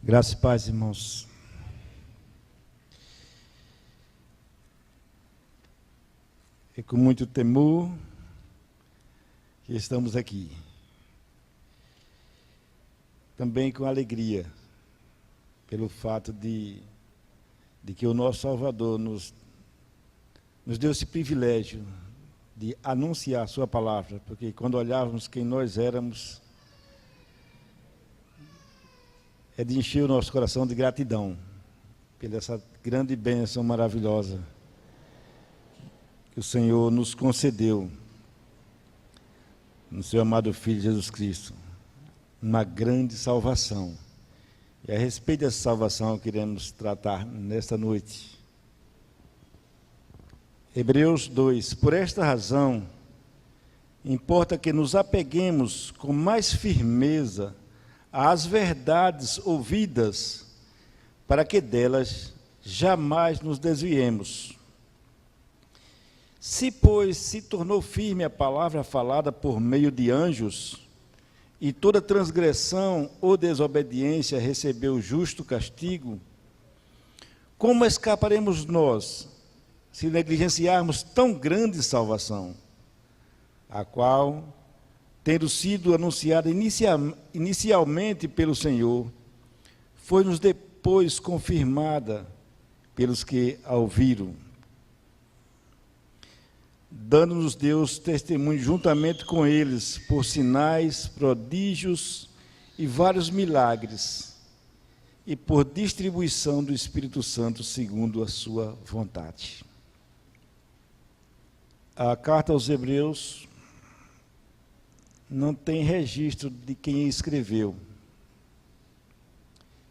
Graças e paz, irmãos. É com muito temor que estamos aqui. Também com alegria, pelo fato de que o nosso Salvador nos deu esse privilégio de anunciar a sua palavra, porque quando olhávamos quem nós éramos, é de encher o nosso coração de gratidão pela essa grande bênção maravilhosa que o Senhor nos concedeu no seu amado Filho Jesus Cristo, uma grande salvação. E a respeito dessa salvação queremos tratar nesta noite. Hebreus 2. Por esta razão, importa que nos apeguemos com mais firmeza às verdades ouvidas, para que delas jamais nos desviemos. Se, pois, se tornou firme a palavra falada por meio de anjos, e toda transgressão ou desobediência recebeu justo castigo, como escaparemos nós, se negligenciarmos tão grande salvação, a qual, tendo sido anunciada inicialmente pelo Senhor, foi-nos depois confirmada pelos que a ouviram, dando-nos Deus testemunho juntamente com eles, por sinais, prodígios e vários milagres, e por distribuição do Espírito Santo segundo a sua vontade. A carta aos Hebreus não tem registro de quem escreveu.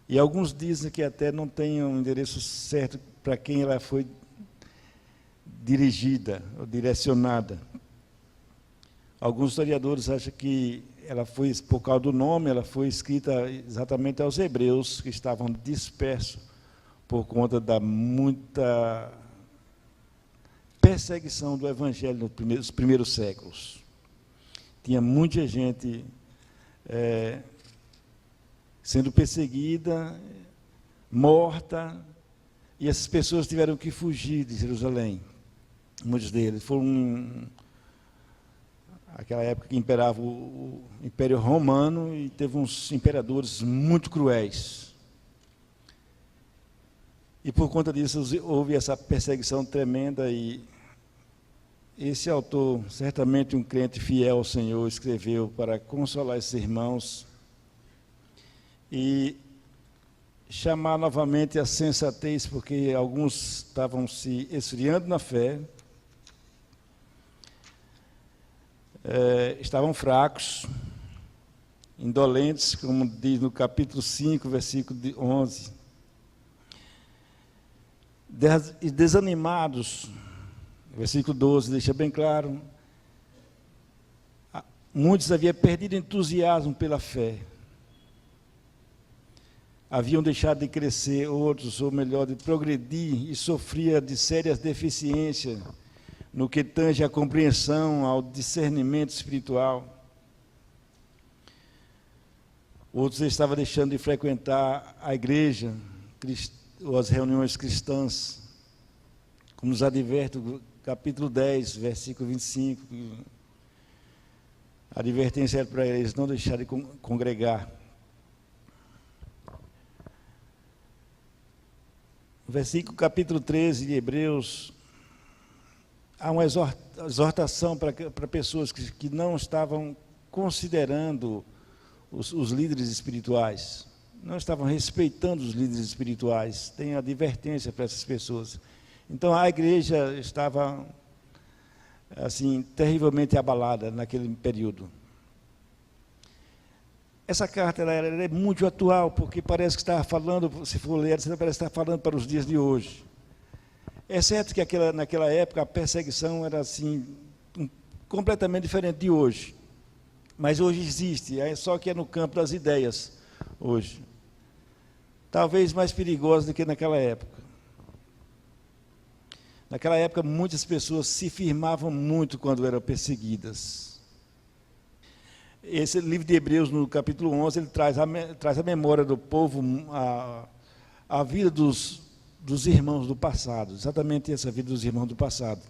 E alguns dizem que até não tem um endereço certo para quem ela foi dirigida ou direcionada. Alguns historiadores acham que ela foi, por causa do nome, ela foi escrita exatamente aos hebreus que estavam dispersos por conta da muita perseguição do Evangelho nos primeiros séculos. Tinha muita gente sendo perseguida, morta, e essas pessoas tiveram que fugir de Jerusalém. Muitos deles foram aquela época que imperava o Império Romano, e teve uns imperadores muito cruéis. E por conta disso houve essa perseguição tremenda, e esse autor, certamente um crente fiel ao Senhor, escreveu para consolar esses irmãos e chamar novamente a sensatez, porque alguns estavam se esfriando na fé, estavam fracos, indolentes, como diz no capítulo 5, versículo 11, e desanimados. Versículo 12 deixa bem claro, muitos haviam perdido entusiasmo pela fé, haviam deixado de crescer, outros, ou melhor, de progredir, e sofria de sérias deficiências no que tange à compreensão, ao discernimento espiritual. Outros estavam deixando de frequentar a igreja, ou as reuniões cristãs, como nos adverte o capítulo 10, versículo 25, a advertência era para eles não deixarem de congregar. Versículo capítulo 13 de Hebreus, há uma exortação para pessoas que não estavam considerando os líderes espirituais, não estavam respeitando os líderes espirituais. Tem advertência para essas pessoas. Então a igreja estava assim terrivelmente abalada naquele período. Essa carta ela é muito atual, porque parece que está falando, se for ler, você parece estar falando para os dias de hoje. É certo que naquela época a perseguição era assim completamente diferente de hoje, mas hoje existe, só que é no campo das ideias hoje, talvez mais perigosa do que naquela época. Naquela época muitas pessoas se firmavam muito quando eram perseguidas. esse livro de Hebreus, no capítulo 11, ele traz a memória do povo, a vida dos irmãos do passado, exatamente essa vida dos irmãos do passado,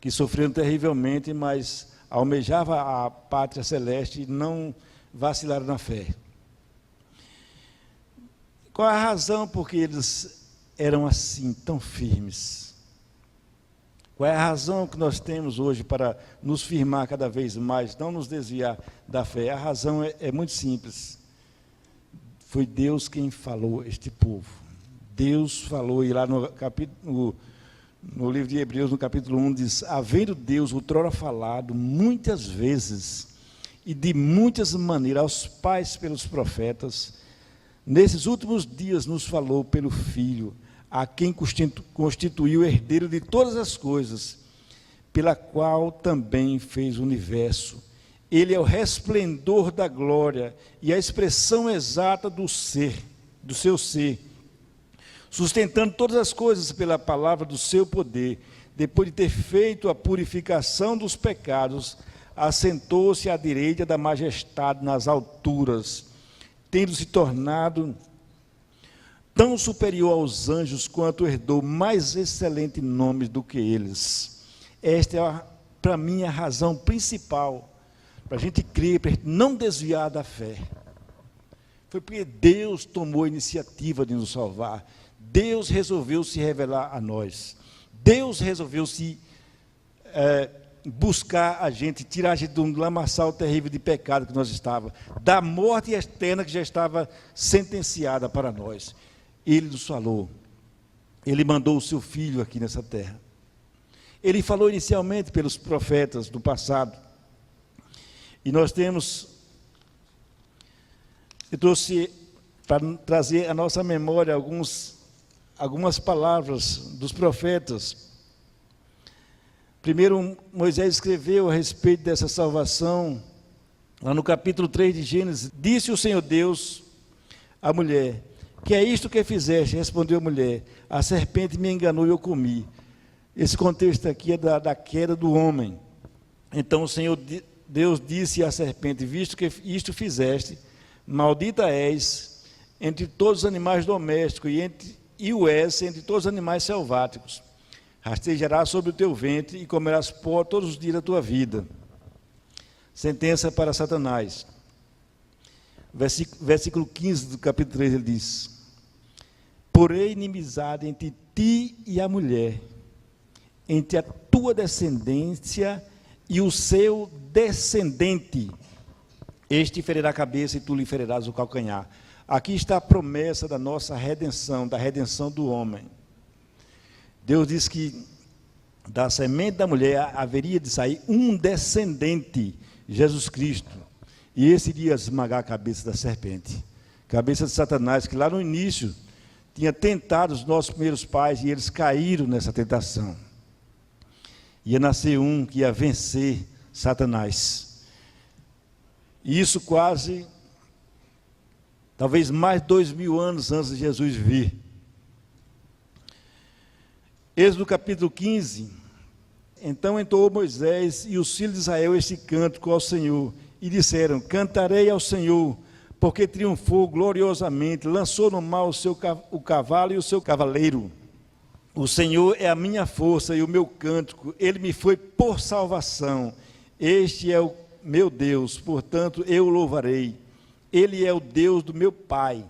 que sofreram terrivelmente, mas almejavam a pátria celeste e não vacilaram na fé. Qual a razão por que eles eram assim, tão firmes? Qual é a razão que nós temos hoje para nos firmar cada vez mais, não nos desviar da fé? A razão é muito simples. Foi Deus quem falou este povo. Deus falou, e lá no livro de Hebreus, no capítulo 1, diz: havendo Deus outrora falado muitas vezes e de muitas maneiras aos pais pelos profetas, nesses últimos dias nos falou pelo Filho, a quem constituiu herdeiro de todas as coisas, pela qual também fez o universo. Ele é o resplendor da glória e a expressão exata do seu ser, sustentando todas as coisas pela palavra do seu poder. Depois de ter feito a purificação dos pecados, assentou-se à direita da majestade nas alturas, tendo se tornado tão superior aos anjos quanto herdou mais excelente nome do que eles. Esta é, para mim, a razão principal para a gente crer, para a gente não desviar da fé. Foi porque Deus tomou a iniciativa de nos salvar. Deus resolveu se revelar a nós. Deus resolveu se buscar a gente, tirar a gente de um lamaçal terrível de pecado que nós estávamos, da morte eterna que já estava sentenciada para nós. Ele nos falou, Ele mandou o seu Filho aqui nessa terra. Ele falou inicialmente pelos profetas do passado. E nós eu trouxe para trazer à nossa memória algumas palavras dos profetas. Primeiro, Moisés escreveu a respeito dessa salvação, lá no capítulo 3 de Gênesis. Disse o Senhor Deus à mulher: que é isto que fizeste? Respondeu a mulher: a serpente me enganou e eu comi. Esse contexto aqui é da queda do homem. Então o Senhor Deus disse à serpente: visto que isto fizeste, maldita és entre todos os animais domésticos e o és entre todos os animais selváticos. Rastejarás sobre o teu ventre e comerás pó todos os dias da tua vida. Sentença para Satanás. Versículo 15 do capítulo 3, ele diz: porém inimizade entre ti e a mulher, entre a tua descendência e o seu descendente. Este ferirá a cabeça e tu lhe ferirás o calcanhar. Aqui está a promessa da nossa redenção, da redenção do homem. Deus diz que da semente da mulher haveria de sair um descendente, Jesus Cristo. E esse iria esmagar a cabeça da serpente, cabeça de Satanás, que lá no início tinha tentado os nossos primeiros pais e eles caíram nessa tentação. Ia nascer um que ia vencer Satanás. E isso quase, talvez mais de 2000 anos antes de Jesus vir. Êxodo capítulo 15. Então entoou Moisés e os filhos de Israel este cântico ao Senhor, e disseram: cantarei ao Senhor, porque triunfou gloriosamente, lançou no mar o cavalo e o seu cavaleiro. O Senhor é a minha força e o meu cântico, Ele me foi por salvação. Este é o meu Deus, portanto eu o louvarei. Ele é o Deus do meu pai,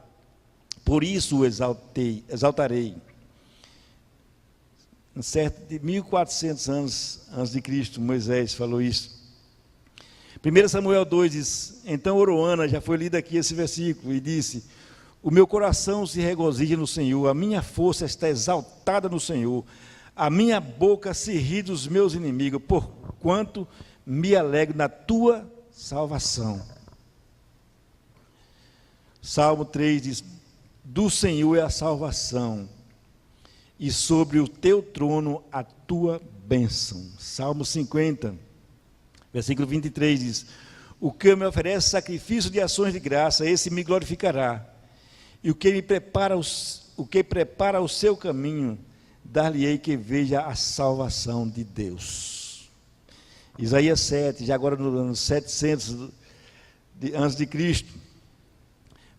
por isso o exaltarei. Certo de 1400 anos antes de Cristo, Moisés falou isso. 1 Samuel 2 diz: então orou Ana, já foi lido aqui esse versículo, e disse: o meu coração se regozija no Senhor, a minha força está exaltada no Senhor, a minha boca se ri dos meus inimigos, porquanto me alegro na tua salvação. Salmo 3 diz: do Senhor é a salvação, e sobre o teu trono a tua bênção. Salmo 50, versículo 23 diz: o que me oferece sacrifício de ações de graça, esse me glorificará. E o que prepara o seu caminho, dar-lhe-ei que veja a salvação de Deus. Isaías 7, já agora no ano 700 antes de Cristo.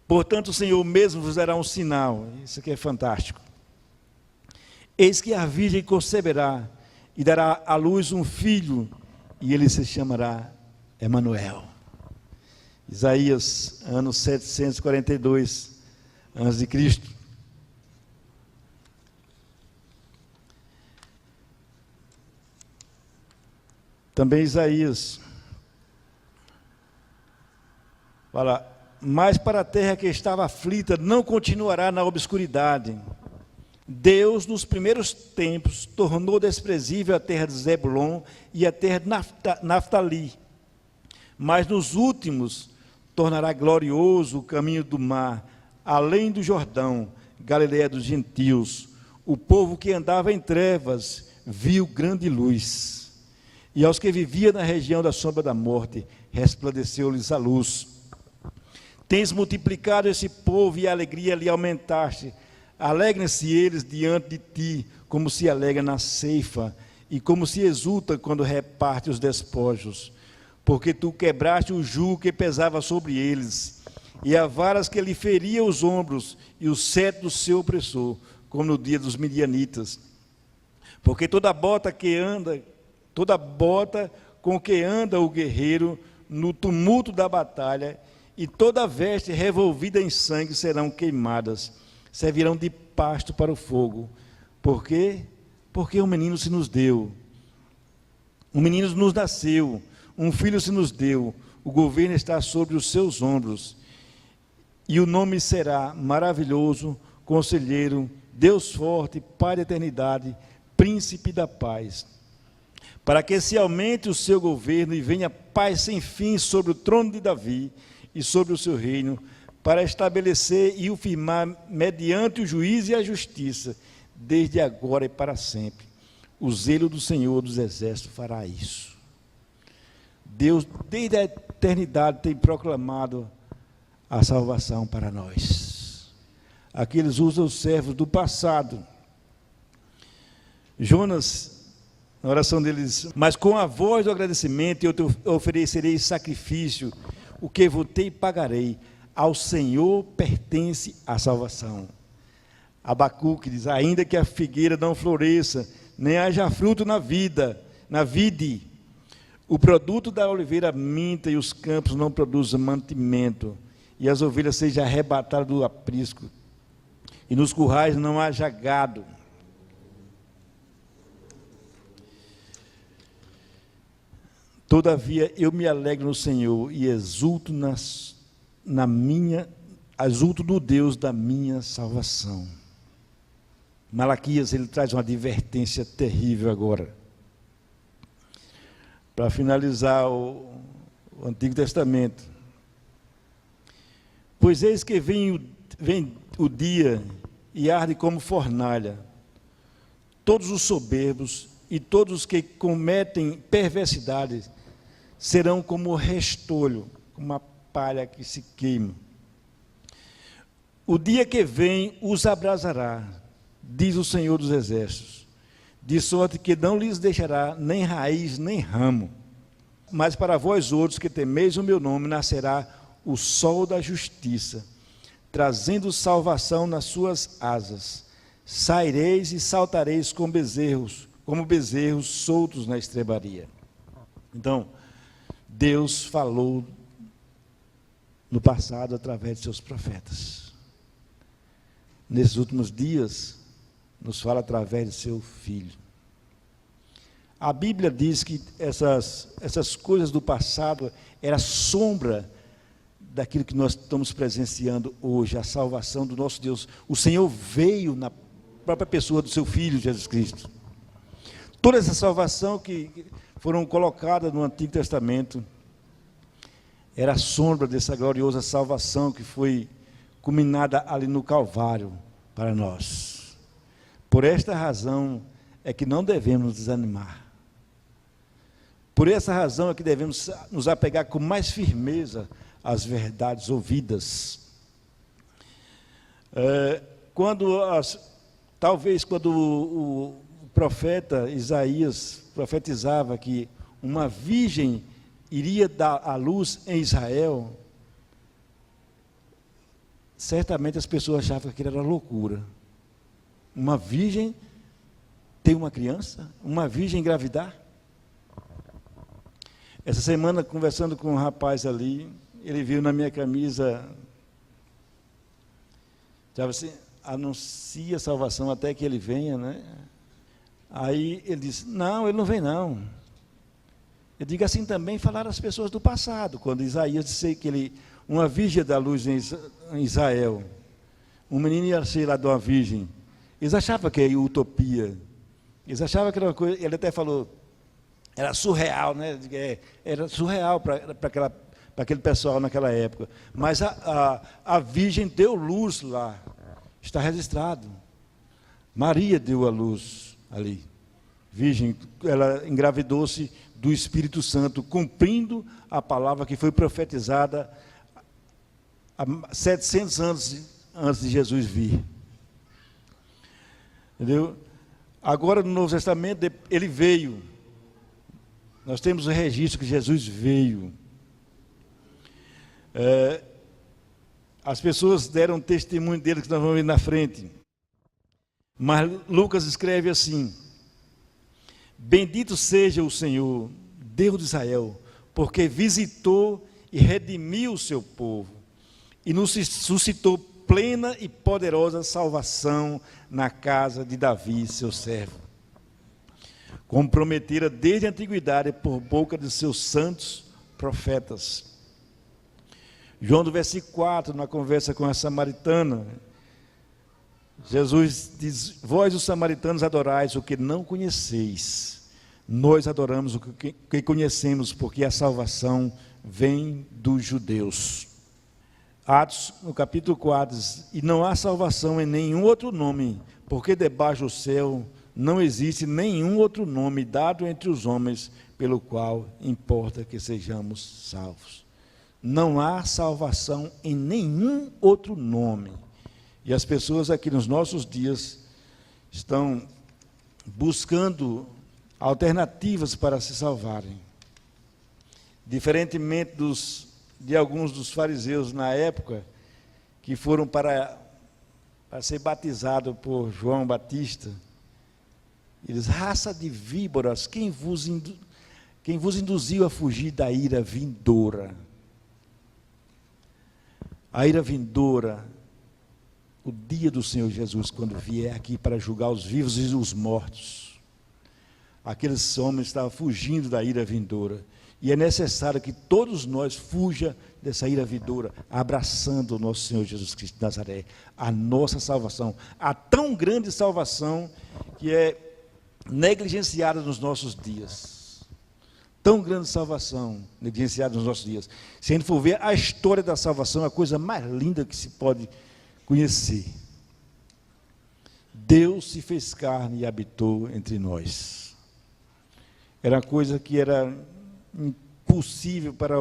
Portanto, o Senhor mesmo vos dará um sinal. Isso aqui é fantástico. Eis que a virgem conceberá e dará à luz um filho, e ele se chamará Emanuel. Isaías, ano 742 antes de Cristo. Também Isaías fala: mas para a terra que estava aflita não continuará na obscuridade. Deus, nos primeiros tempos, tornou desprezível a terra de Zebulon e a terra de Naftali. Mas nos últimos tornará glorioso o caminho do mar, além do Jordão, Galileia dos gentios. O povo que andava em trevas viu grande luz. E aos que viviam na região da sombra da morte, resplandeceu-lhes a luz. Tens multiplicado esse povo e a alegria lhe aumentaste. Alegrem-se eles diante de ti, como se alegra na ceifa, e como se exulta quando reparte os despojos. Porque tu quebraste o jugo que pesava sobre eles, e as varas que lhe feria os ombros, e o cetro do seu opressor, como no dia dos midianitas. Porque toda bota com que anda o guerreiro no tumulto da batalha, e toda veste revolvida em sangue serão queimadas, servirão de pasto para o fogo. Por quê? Porque um menino se nos deu, um menino nos nasceu, um filho se nos deu, o governo está sobre os seus ombros, e o nome será Maravilhoso, Conselheiro, Deus Forte, Pai da Eternidade, Príncipe da Paz. Para que se aumente o seu governo e venha paz sem fim sobre o trono de Davi e sobre o seu reino, para estabelecer e o firmar mediante o juízo e a justiça, desde agora e para sempre. O zelo do Senhor dos Exércitos fará isso. Deus, desde a eternidade, tem proclamado a salvação para nós. Aqui eles usam os servos do passado. Jonas, na oração deles: mas com a voz do agradecimento eu te oferecerei sacrifício, o que votei pagarei, ao Senhor pertence a salvação. Abacuque diz: ainda que a figueira não floresça, nem haja fruto na vide, o produto da oliveira minta e os campos não produzam mantimento, e as ovelhas sejam arrebatadas do aprisco, e nos currais não haja gado. Todavia eu me alegro no Senhor e exulto no Deus da minha salvação. Malaquias, ele traz uma advertência terrível agora. Para finalizar o Antigo Testamento. Pois eis que vem o dia e arde como fornalha. Todos os soberbos e todos os que cometem perversidades serão como restolho, como uma palha que se queima. O dia que vem os abrasará, diz o Senhor dos Exércitos, de sorte que não lhes deixará nem raiz nem ramo. Mas para vós outros que temeis o meu nome, nascerá o sol da justiça, trazendo salvação nas suas asas. Saireis e saltareis como bezerros soltos na estrebaria. Então, Deus falou no passado através de seus profetas. Nesses últimos dias, nos fala através de seu Filho. A Bíblia diz que essas coisas do passado era sombra daquilo que nós estamos presenciando hoje, a salvação do nosso Deus. O Senhor veio na própria pessoa do seu Filho, Jesus Cristo. Toda essa salvação que foram colocadas no Antigo Testamento era a sombra dessa gloriosa salvação que foi culminada ali no Calvário para nós. Por esta razão é que não devemos desanimar. Por essa razão é que devemos nos apegar com mais firmeza às verdades ouvidas. Talvez quando o profeta Isaías profetizava que uma virgem iria dar à luz em Israel, certamente as pessoas achavam que aquilo era loucura. Uma virgem ter uma criança? Uma virgem engravidar? Essa semana, conversando com um rapaz ali, ele viu na minha camisa, estava assim, anuncia a salvação até que ele venha, né? Aí ele disse, não, ele não vem não. Eu digo, assim também falaram as pessoas do passado, quando Isaías disse que uma virgem da luz em Israel, um menino ia ser lá de uma virgem. Eles achavam que era utopia. Eles achavam que era uma coisa, ele até falou, era surreal, né? Era surreal para aquele pessoal naquela época. Mas a virgem deu luz lá, está registrado. Maria deu a luz ali. Virgem, ela engravidou-se do Espírito Santo, cumprindo a palavra que foi profetizada há 700 anos antes de Jesus vir. Entendeu? Agora, no Novo Testamento, ele veio. Nós temos o registro que Jesus veio. As pessoas deram testemunho dele, que nós vamos ver na frente. Mas Lucas escreve assim: bendito seja o Senhor, Deus de Israel, porque visitou e redimiu o seu povo, e nos suscitou plena e poderosa salvação na casa de Davi, seu servo, como prometera desde a antiguidade por boca de seus santos profetas. João, do versículo 4, na conversa com a samaritana, Jesus diz, vós os samaritanos adorais o que não conheceis, nós adoramos o que conhecemos, porque a salvação vem dos judeus. Atos, no capítulo 4, diz, e não há salvação em nenhum outro nome, porque debaixo do céu não existe nenhum outro nome dado entre os homens, pelo qual importa que sejamos salvos. Não há salvação em nenhum outro nome. E as pessoas aqui nos nossos dias estão buscando alternativas para se salvarem. Diferentemente de alguns dos fariseus na época, que foram para ser batizados por João Batista, eles, raça de víboras, quem vos induziu a fugir da ira vindoura? A ira vindoura, o dia do Senhor Jesus, quando vier aqui para julgar os vivos e os mortos. Aqueles homens estavam fugindo da ira vindoura. E é necessário que todos nós fuja dessa ira vindoura, abraçando o nosso Senhor Jesus Cristo de Nazaré, a nossa salvação, a tão grande salvação que é negligenciada nos nossos dias. Tão grande salvação, negligenciada nos nossos dias. Se a gente for ver a história da salvação, é a coisa mais linda que se pode conhecer. Deus se fez carne e habitou entre nós. Era uma coisa que era impossível para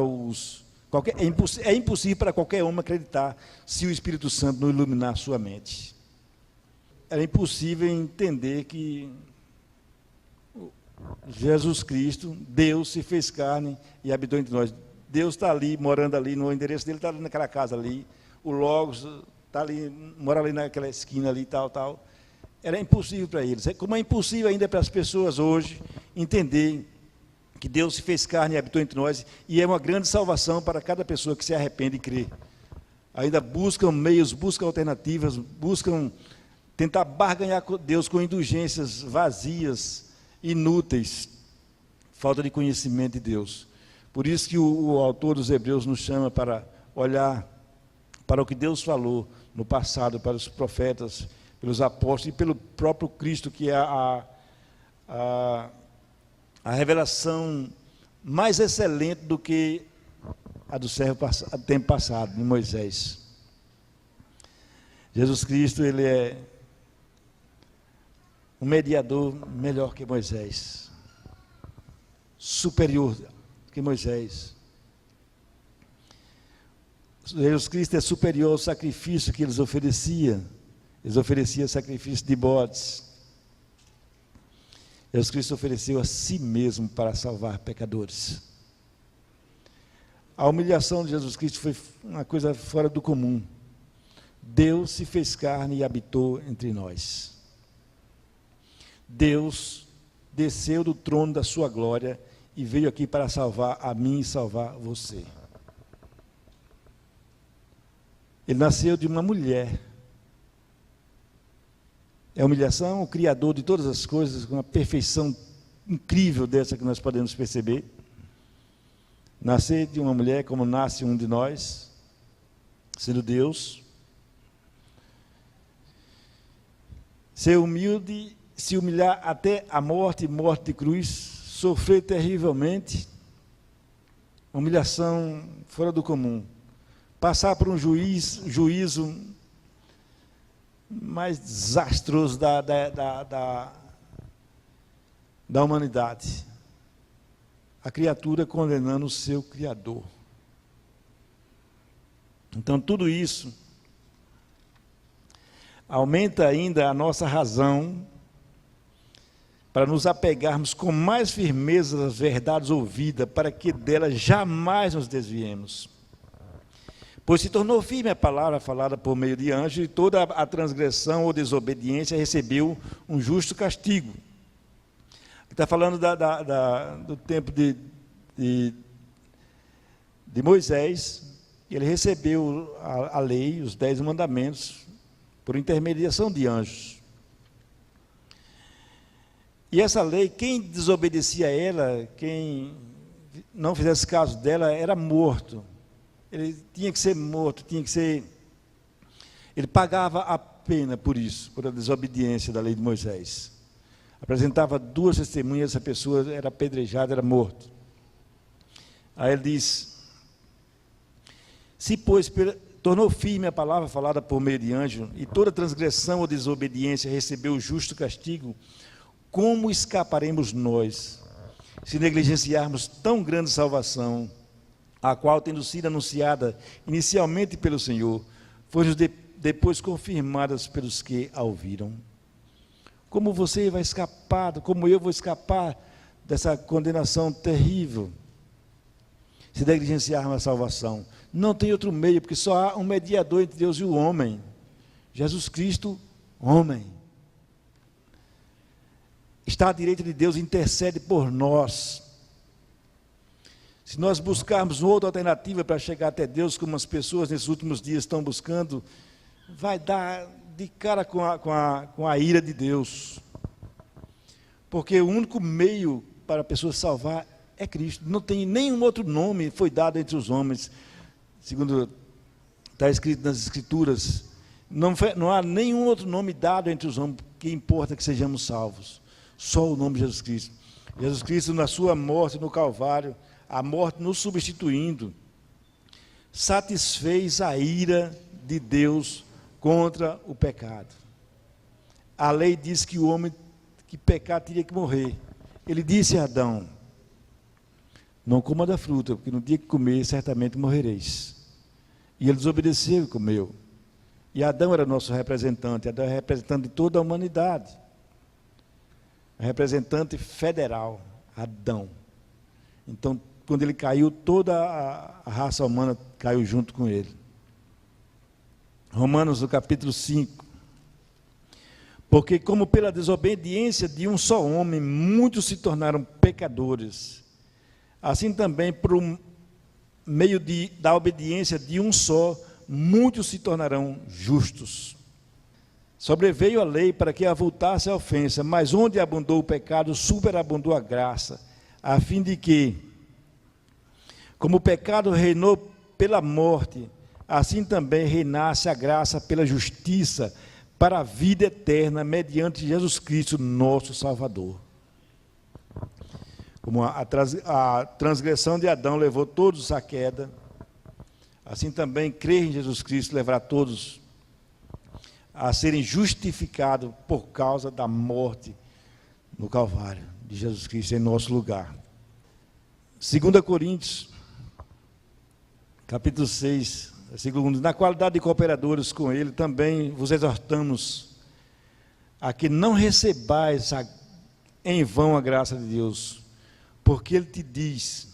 é impossível para qualquer homem acreditar se o Espírito Santo não iluminar a sua mente. Era impossível entender que Jesus Cristo, Deus se fez carne e habitou entre nós. Deus está ali, morando ali, no endereço dele está ali naquela casa ali, o Logos está ali, mora ali naquela esquina ali, tal. Era impossível para eles. Como é impossível ainda para as pessoas hoje entender que Deus se fez carne e habitou entre nós, e é uma grande salvação para cada pessoa que se arrepende e crê. Ainda buscam meios, buscam alternativas, buscam tentar barganhar com Deus com indulgências vazias, inúteis, falta de conhecimento de Deus. Por isso que o autor dos Hebreus nos chama para olhar para o que Deus falou no passado, para os profetas, pelos apóstolos e pelo próprio Cristo, que é a revelação mais excelente do que a do tempo passado, de Moisés. Jesus Cristo, ele é um mediador melhor que Moisés, superior que Moisés. Jesus Cristo é superior ao sacrifício que eles ofereciam. Eles ofereciam sacrifício de bodes. Jesus Cristo ofereceu a si mesmo para salvar pecadores. A humilhação de Jesus Cristo foi uma coisa fora do comum. Deus se fez carne e habitou entre nós. Deus desceu do trono da sua glória e veio aqui para salvar a mim e salvar você. Ele nasceu de uma mulher. É a humilhação, o Criador de todas as coisas, com uma perfeição incrível dessa que nós podemos perceber. Nascer de uma mulher como nasce um de nós, sendo Deus. Ser humilde, se humilhar até a morte, morte de cruz, sofrer terrivelmente, humilhação fora do comum. Passar por um juízo mais desastroso da humanidade. A criatura condenando o seu Criador. Então, tudo isso aumenta ainda a nossa razão para nos apegarmos com mais firmeza às verdades ouvidas, para que delas jamais nos desviemos. Pois se tornou firme a palavra falada por meio de anjos, e toda a transgressão ou desobediência recebeu um justo castigo. Está falando do tempo de Moisés. Ele recebeu a lei, os 10 mandamentos, por intermediação de anjos. E essa lei, quem desobedecia a ela, quem não fizesse caso dela, era morto. Ele tinha que ser morto, ele pagava a pena por isso, por a desobediência da lei de Moisés. Apresentava 2 testemunhas, essa pessoa era apedrejada, era morto. Aí ele diz: se, pois, tornou firme a palavra falada por meio de anjo, e toda transgressão ou desobediência recebeu o justo castigo, como escaparemos nós, se negligenciarmos tão grande salvação, a qual, tendo sido anunciada inicialmente pelo Senhor, foi depois confirmadas pelos que a ouviram? Como você vai escapar, como eu vou escapar dessa condenação terrível, se negligenciarmos a salvação? Não tem outro meio, porque só há um mediador entre Deus e o homem, Jesus Cristo, homem. Está à direita de Deus, intercede por nós. Se nós buscarmos uma outra alternativa para chegar até Deus, como as pessoas nesses últimos dias estão buscando, vai dar de cara com a ira de Deus. Porque o único meio para a pessoa salvar é Cristo. Não tem nenhum outro nome foi dado entre os homens, segundo está escrito nas Escrituras. Não há nenhum outro nome dado entre os homens que importa que sejamos salvos. Só o nome de Jesus Cristo. Jesus Cristo, na sua morte no Calvário, a morte nos substituindo, satisfez a ira de Deus contra o pecado. A lei diz que o homem que pecar teria que morrer. Ele disse a Adão: não coma da fruta, porque no dia que comer, certamente morrereis. E ele desobedeceu e comeu. E Adão era nosso representante. Adão é representante de toda a humanidade. Representante federal, Adão. Então, quando ele caiu, toda a raça humana caiu junto com ele. Romanos, no capítulo 5. Porque como pela desobediência de um só homem, muitos se tornaram pecadores, assim também por meio da obediência de um só, muitos se tornarão justos. Sobreveio a lei para que avultasse a ofensa, mas onde abundou o pecado, superabundou a graça, a fim de que, como o pecado reinou pela morte, assim também reinasse a graça pela justiça, para a vida eterna, mediante Jesus Cristo, nosso Salvador. Como a transgressão de Adão levou todos à queda, assim também crer em Jesus Cristo levará todos a serem justificados por causa da morte no Calvário de Jesus Cristo em nosso lugar. 2 Coríntios, capítulo 6, versículo 1. Na qualidade de cooperadores com ele, também vos exortamos a que não recebais em vão a graça de Deus, porque ele te diz: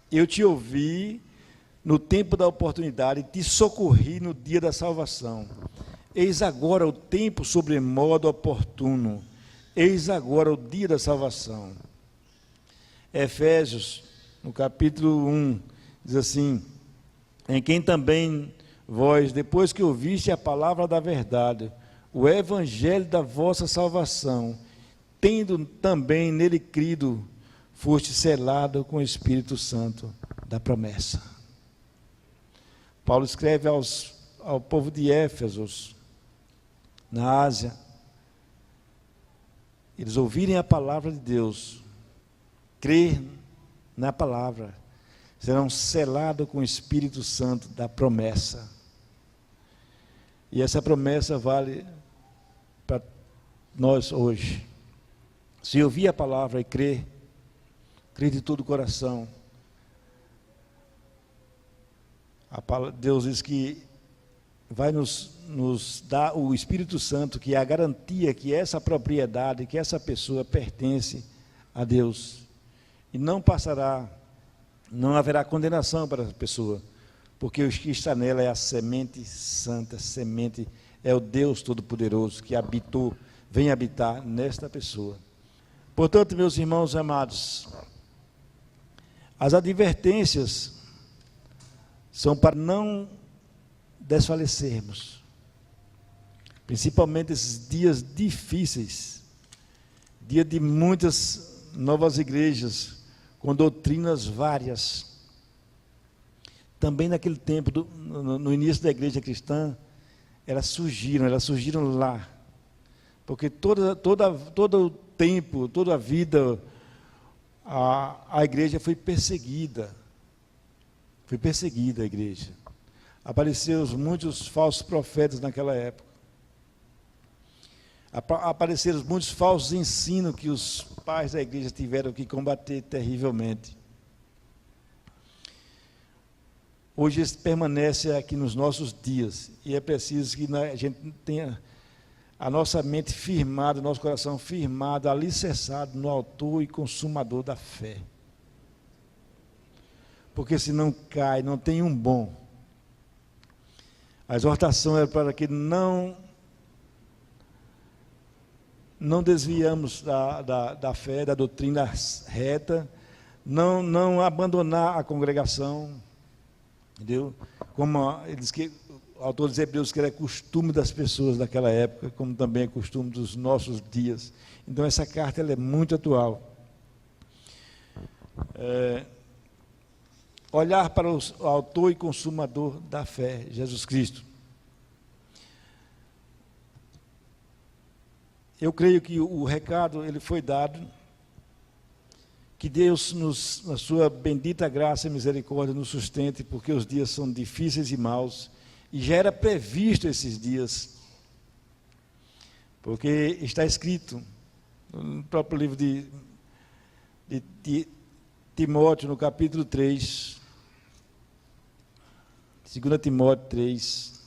eu te ouvi no tempo da oportunidade, te socorri no dia da salvação. Eis agora o tempo sobremodo oportuno. Eis agora o dia da salvação. Efésios, no capítulo 1, diz assim: em quem também vós, depois que ouviste a palavra da verdade, o evangelho da vossa salvação, tendo também nele crido, foste selado com o Espírito Santo da promessa. Paulo escreve ao povo de Éfeso, na Ásia, eles ouvirem a palavra de Deus, crer na palavra, serão selados com o Espírito Santo da promessa. E essa promessa vale para nós hoje. Se ouvir a palavra e crer de todo o coração, Deus diz que vai nos dar o Espírito Santo, que é a garantia que essa propriedade, que essa pessoa pertence a Deus. E não haverá condenação para essa pessoa, porque o que está nela é a semente santa, é o Deus Todo-Poderoso que vem habitar nesta pessoa. Portanto, meus irmãos amados, as advertências são para não desfalecermos, principalmente esses dias difíceis, dia de muitas novas igrejas, com doutrinas várias. Também naquele tempo, no início da igreja cristã, elas surgiram lá, porque todo o tempo, toda a vida, a igreja foi perseguida a igreja. Apareceram muitos falsos profetas naquela época. Apareceram muitos falsos ensinos que os pais da igreja tiveram que combater terrivelmente. Hoje isso permanece aqui nos nossos dias, e é preciso que a gente tenha a nossa mente firmada, nosso coração firmado, alicerçado no autor e consumador da fé. Porque senão cai, não tem um bom. A exortação é para que não desviamos da fé, da doutrina reta, não abandonar a congregação, entendeu? Como diz que o autor dos Hebreus, que era costume das pessoas daquela época, como também é costume dos nossos dias. Então essa carta ela é muito atual. Olhar para o autor e consumador da fé, Jesus Cristo. Eu creio que o recado ele foi dado, que Deus, na sua bendita graça e misericórdia, nos sustente, porque os dias são difíceis e maus, e já era previsto esses dias, porque está escrito no próprio livro de Timóteo, no capítulo 3, 2 Timóteo 3,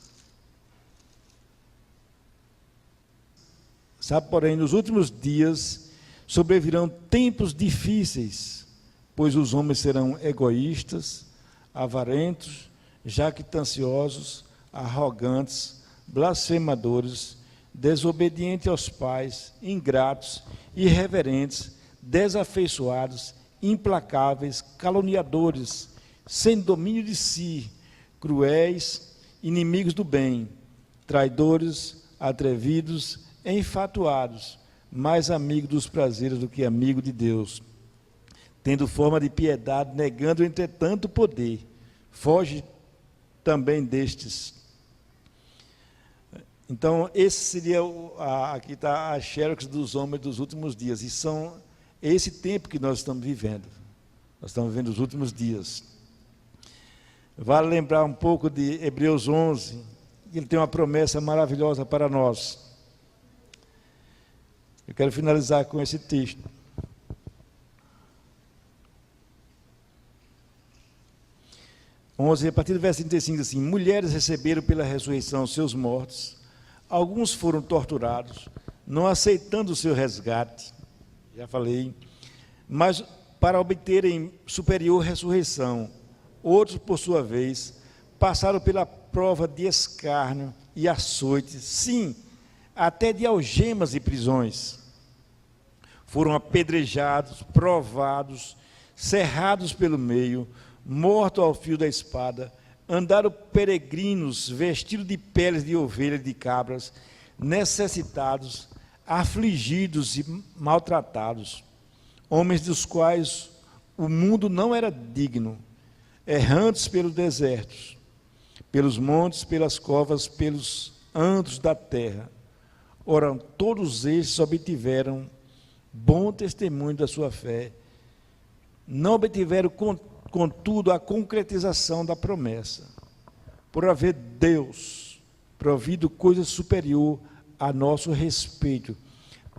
sabe, porém, nos últimos dias sobrevirão tempos difíceis, pois os homens serão egoístas, avarentos, jactanciosos, arrogantes, blasfemadores, desobedientes aos pais, ingratos, irreverentes, desafeiçoados, implacáveis, caluniadores, sem domínio de si, cruéis, inimigos do bem, traidores, atrevidos, enfatuados, mais amigo dos prazeres do que amigo de Deus, tendo forma de piedade, negando entretanto o poder. Foge também destes. Então, esse seria aqui está a xerox dos homens dos últimos dias, e são esse tempo que nós estamos vivendo. Nós estamos vivendo os últimos dias. Vale lembrar um pouco de Hebreus 11, ele tem uma promessa maravilhosa para nós. Eu quero finalizar com esse texto. A partir do verso 35, assim: mulheres receberam pela ressurreição seus mortos, alguns foram torturados, não aceitando o seu resgate, já falei, mas para obterem superior ressurreição, Outros, por sua vez, passaram pela prova de escárnio e açoite, sim, até de algemas e prisões. Foram apedrejados, provados, cerrados pelo meio, mortos ao fio da espada, andaram peregrinos, vestidos de peles de ovelhas e de cabras, necessitados, afligidos e maltratados, homens dos quais o mundo não era digno, errantes pelos desertos, pelos montes, pelas covas, pelos antros da terra. Ora, todos estes obtiveram bom testemunho da sua fé, não obtiveram, contudo, a concretização da promessa, por haver Deus provido coisa superior a nosso respeito,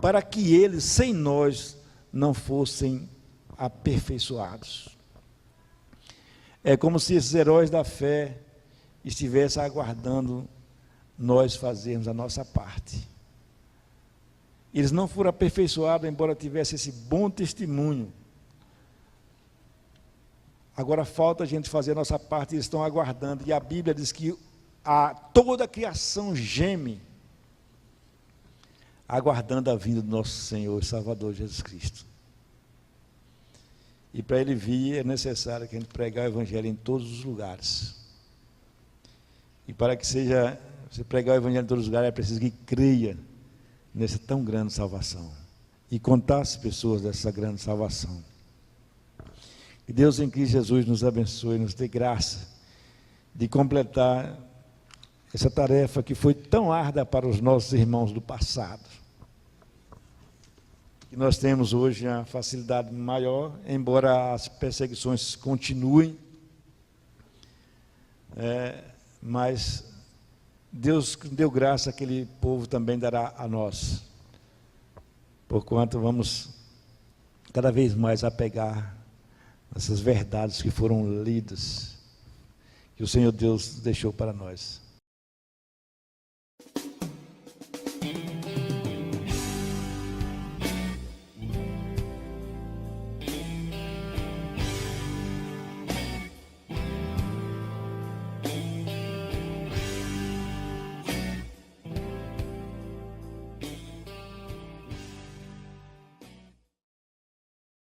para que eles, sem nós, não fossem aperfeiçoados. É como se esses heróis da fé estivessem aguardando nós fazermos a nossa parte. Eles não foram aperfeiçoados, embora tivessem esse bom testemunho. Agora falta a gente fazer a nossa parte, eles estão aguardando. E a Bíblia diz que toda a criação geme, aguardando a vinda do nosso Senhor e Salvador Jesus Cristo. E para Ele vir é necessário que a gente pregue o Evangelho em todos os lugares. E para que você pregar o Evangelho em todos os lugares, é preciso que creia nessa tão grande salvação. E contar às pessoas dessa grande salvação. Que Deus em Cristo Jesus nos abençoe, nos dê graça de completar essa tarefa que foi tão árdua para os nossos irmãos do passado. Que nós temos hoje a facilidade maior, embora as perseguições continuem, mas Deus deu graça, aquele povo também dará a nós, porquanto vamos cada vez mais apegar essas verdades que foram lidas, que o Senhor Deus deixou para nós.